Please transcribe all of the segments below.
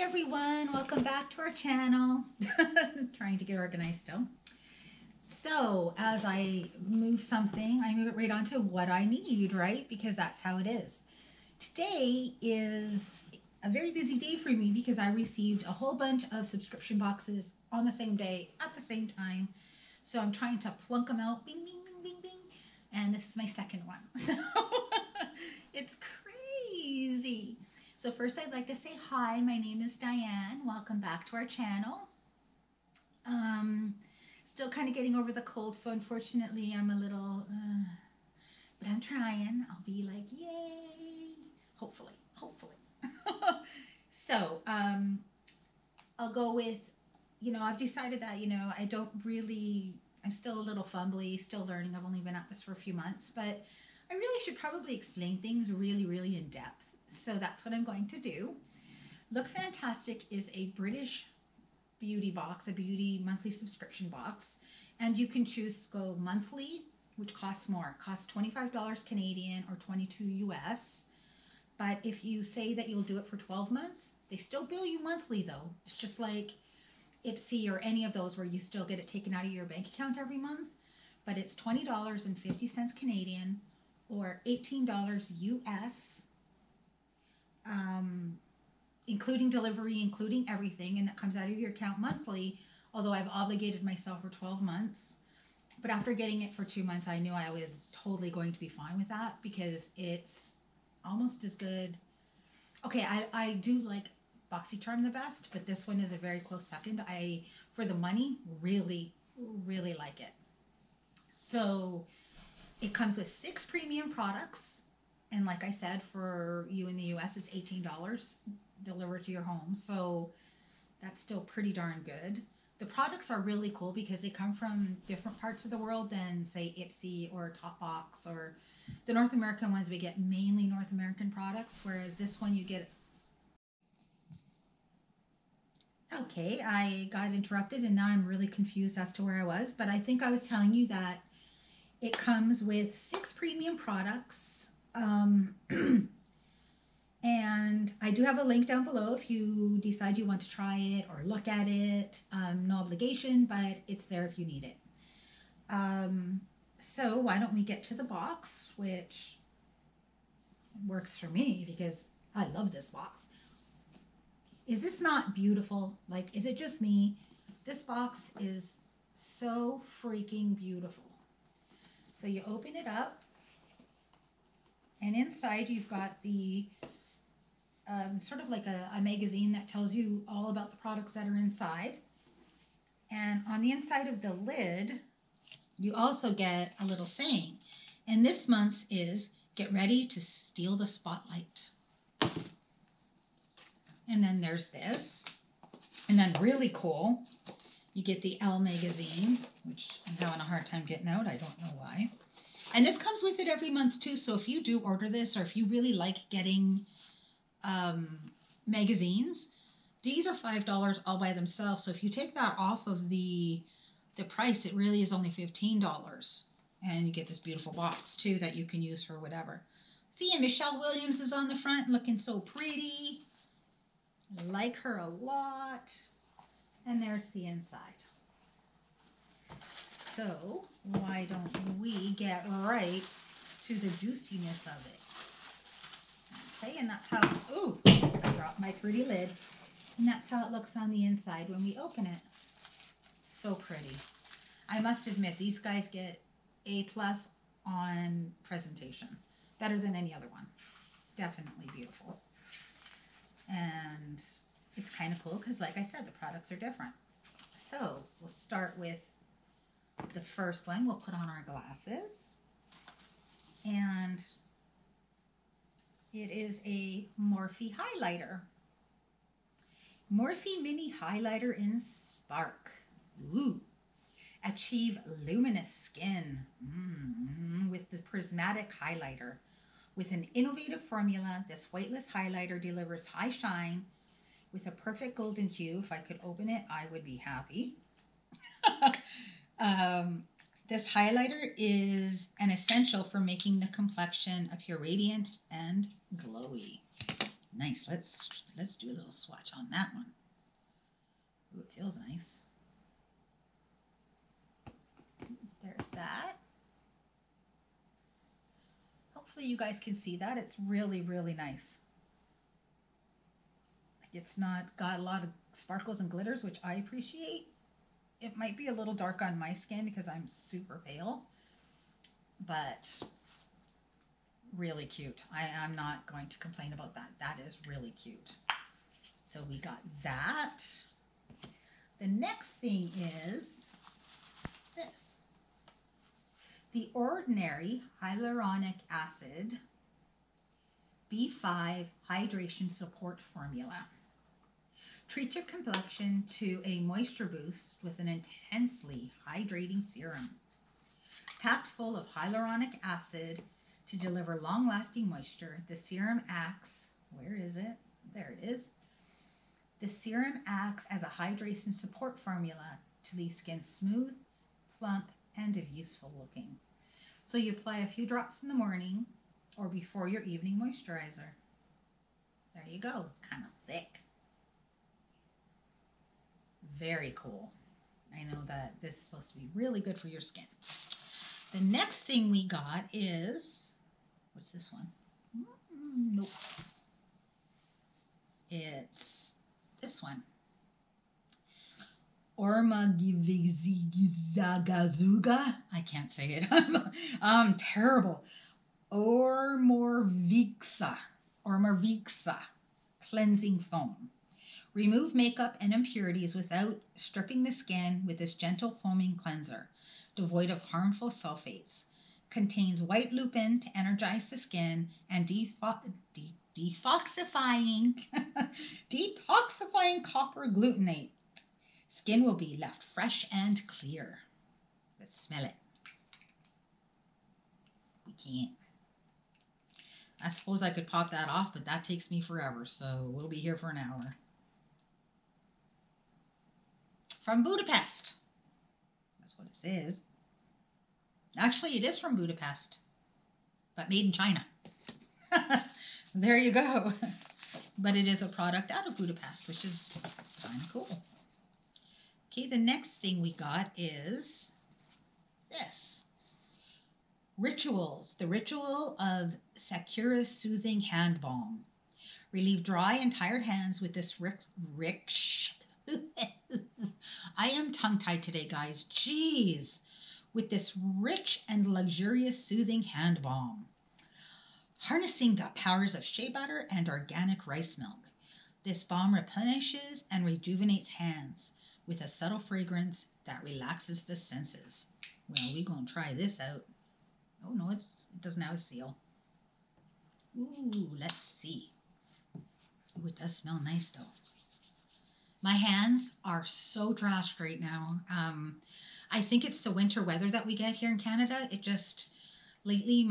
everyone, welcome back to our channel. Trying to get organized still. So as I move something, I move it right onto what I need, right? Because that's how it is. Today is a very busy day for me because I received a whole bunch of subscription boxes on the same day at the same time. So I'm trying to plunk them out, bing, bing, bing, bing, bing. And this is my second one. So it's crazy. So first I'd like to say hi, my name is Diane. Welcome back to our channel. Still kind of getting over the cold, so unfortunately I'm a little, but I'm trying. I'll be like, yay, hopefully. So I'll go with, I've decided that, I don't really, I'm still a little fumbly, still learning. I've only been at this for a few months, but I really should probably explain things really in depth. So that's what I'm going to do. Look Fantastic is a British beauty box, a beauty monthly subscription box. And you can choose to go monthly, which costs more. It costs $25 Canadian or $22 US. But if you say that you'll do it for 12 months, they still bill you monthly though. It's just like IPSY or any of those where you still get it taken out of your bank account every month. But it's $20.50 Canadian or $18 US. Including delivery, including everything, and that comes out of your account monthly, although I've obligated myself for 12 months. But after getting it for 2 months, I knew I was totally going to be fine with that because it's almost as good. Okay, I do like BOXYCHARM the best, but this one is a very close second. I, for the money, really like it. So it comes with 6 premium products. And like I said, for you in the US, it's $18 delivered to your home. So that's still pretty darn good. The products are really cool because they come from different parts of the world than, say, IPSY or TOPBOX, or the North American ones. We get mainly North American products, whereas this one you get... Okay, I got interrupted and now I'm really confused as to where I was. But I think I was telling you that it comes with 6 premium products. And I do have a link down below if you decide you want to try it or look at it. No obligation, but it's there if you need it. So why don't we get to the box, which works for me because I love this box. Is this not beautiful? Like, is it just me? This box is so freaking beautiful. So you open it up. And inside you've got the sort of like a magazine that tells you all about the products that are inside. And on the inside of the lid, you also get a little saying. And this month's is, get ready to steal the spotlight. And then there's this. And then really cool, you get the Elle magazine, which I'm having a hard time getting out. I don't know why. And this comes with it every month too, so if you do order this or if you really like getting magazines, these are $5 all by themselves. So if you take that off of the price, it really is only $15. And you get this beautiful box too that you can use for whatever. See, and Michelle Williams is on the front looking so pretty. I like her a lot. And there's the inside. So why don't we get right to the juiciness of it? Okay, and that's how, ooh, I dropped my pretty lid. And that's how it looks on the inside when we open it. So pretty. I must admit, these guys get A+ on presentation. Better than any other one. Definitely beautiful. And it's kind of cool because, like I said, the products are different. So we'll start with the first one. We'll put on our glasses, and it is a Morphe highlighter. Morphe Mini Highlighter in Spark. Ooh. Achieve luminous skin with the prismatic highlighter. With an innovative formula, this whiteless highlighter delivers high shine with a perfect golden hue. If I could open it, I would be happy. This highlighter is an essential for making the complexion appear radiant and glowy. Nice. Let's do a little swatch on that one. Ooh, it feels nice. There's that. Hopefully you guys can see that. It's really, really nice. Like, it's not got a lot of sparkles and glitters, which I appreciate. It might be a little dark on my skin because I'm super pale, but really cute. I'm not going to complain about that. That is really cute. So we got that. The next thing is this. The Ordinary Hyaluronic Acid B5 Hydration Support Formula. Treat your complexion to a moisture boost with an intensely hydrating serum. Packed full of hyaluronic acid to deliver long-lasting moisture, the serum acts, where is it? There it is. The serum acts as a hydration support formula to leave skin smooth, plump, and youthful looking. So you apply a few drops in the morning or before your evening moisturizer. There you go. It's kind of thick. Very cool. I know that this is supposed to be really good for your skin. The next thing we got is, what's this one? Nope. It's this one. Ormagivizagazuga. I can't say it. I'm terrible. Ormorvixa cleansing foam. Remove makeup and impurities without stripping the skin with this gentle foaming cleanser, devoid of harmful sulfates. Contains white lupin to energize the skin and detoxifying copper glutamate. Skin will be left fresh and clear. Let's smell it. We can't. I suppose I could pop that off, but that takes me forever, so we'll be here for an hour. From Budapest. That's what it says. Actually, it is from Budapest, but made in China. There you go. But it is a product out of Budapest, which is kind of cool. Okay, the next thing we got is this. Rituals. The Ritual of Sakura Soothing Hand Balm. Relieve dry and tired hands with this I am tongue-tied today, guys. Jeez. With this rich and luxurious soothing hand balm. Harnessing the powers of shea butter and organic rice milk. This balm replenishes and rejuvenates hands with a subtle fragrance that relaxes the senses. Well, we're going to try this out. Oh, no, it doesn't have a seal. Ooh, let's see. Ooh, it does smell nice, though. My hands are so trashed right now. I think it's the winter weather that we get here in Canada. It just, lately,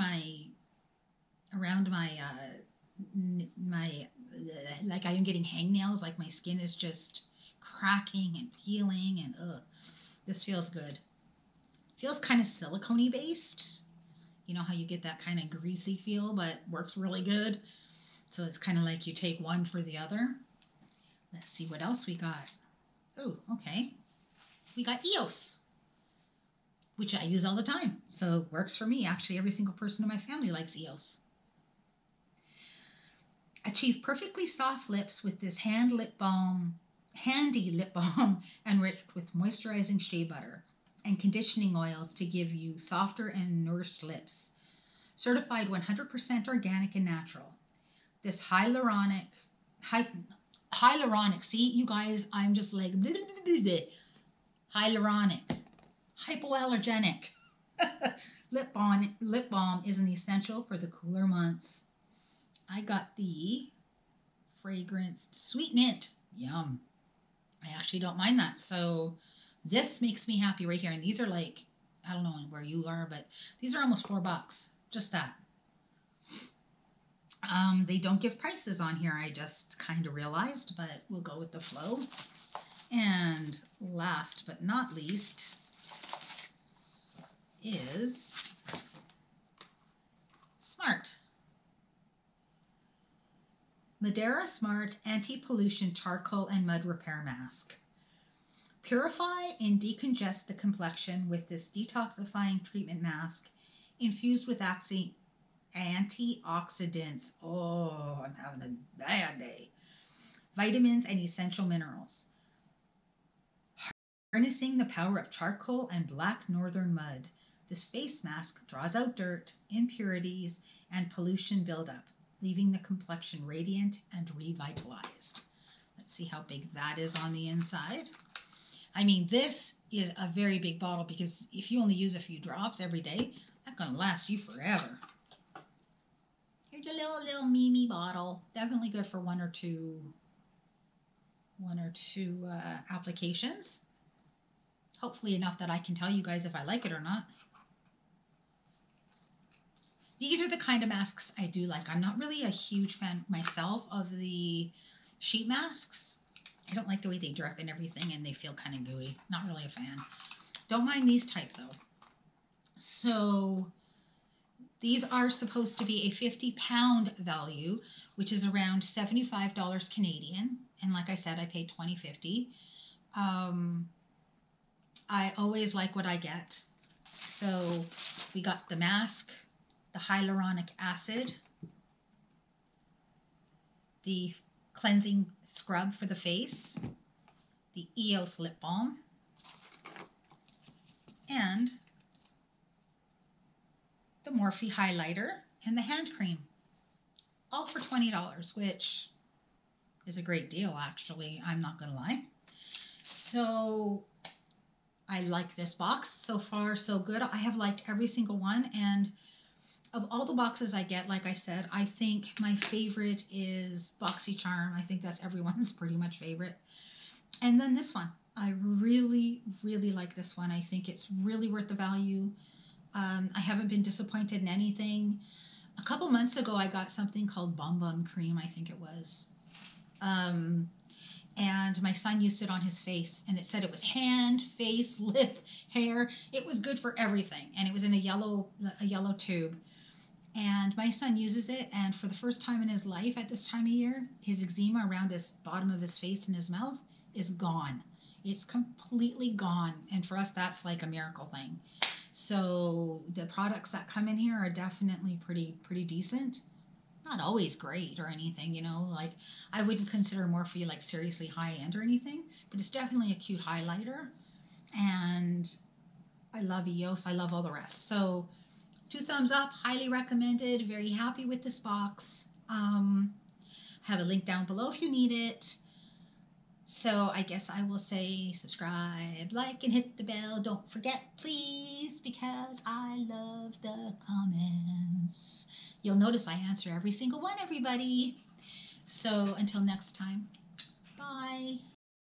like I am getting hangnails, like my skin is just cracking and peeling, and this feels good. Feels kind of silicone-y based. You know how you get that kind of greasy feel, but works really good. So it's kind of like you take one for the other. Let's see what else we got. Oh, okay. We got EOS, which I use all the time. So it works for me. Actually, every single person in my family likes EOS. Achieve perfectly soft lips with this handy lip balm enriched with moisturizing shea butter and conditioning oils to give you softer and nourished lips. Certified 100% organic and natural. This hyaluronic, see, you guys, I'm just like, hyaluronic, hypoallergenic. Lip balm is an essential for the cooler months. I got the fragrance Sweet Mint. Yum. I actually don't mind that. So this makes me happy right here. And these are like, I don't know where you are, but these are almost $4. Just that. They don't give prices on here. I just kind of realized, but we'll go with the flow. And last but not least is Smart Madeira Smart Anti-Pollution Charcoal and Mud Repair Mask. Purify and decongest the complexion with this detoxifying treatment mask infused with antioxidants. Oh, I'm having a bad day. Vitamins and essential minerals. Harnessing the power of charcoal and black northern mud, this face mask draws out dirt, impurities, and pollution buildup, leaving the complexion radiant and revitalized. Let's see how big that is on the inside. I mean, this is a very big bottle because if you only use a few drops every day, that's going to last you forever. Here's a little Mimi bottle. Definitely good for one or two applications. Hopefully enough that I can tell you guys if I like it or not. These are the kind of masks I do like. I'm not really a huge fan myself of the sheet masks. I don't like the way they drip and everything, and they feel kind of gooey. Not really a fan. Don't mind these type, though. So these are supposed to be a 50-pound value, which is around $75 Canadian. And like I said, I paid $20.50. I always like what I get. So we got the mask, the hyaluronic acid, the cleansing scrub for the face, the EOS lip balm, and the Morphe highlighter and the hand cream, all for $20, which is a great deal, actually. I'm not gonna lie. So I like this box. So far, so good. I have liked every single one, and of all the boxes I get, like I said, I think my favorite is BOXYCHARM. I think that's everyone's pretty much favorite. And then this one. I really, really like this one. I think it's really worth the value. I haven't been disappointed in anything. A couple months ago, I got something called Bum Bum Cream, I think it was. And my son used it on his face, and it said it was hand, face, lip, hair. It was good for everything, and it was in a yellow tube. And my son uses it, and for the first time in his life at this time of year, his eczema around his bottom of his face and his mouth is gone. It's completely gone, and for us, that's like a miracle thing. So the products that come in here are definitely pretty decent. Not always great or anything, you know, like I wouldn't consider Morphe like seriously high-end or anything, but it's definitely a cute highlighter, and I love EOS. I love all the rest. So 2 thumbs up, highly recommended, very happy with this box. Have a link down below if you need it. So I guess I will say subscribe, like, and hit the bell. Don't forget, please, because I love the comments. You'll notice I answer every single one, everybody. So until next time, bye.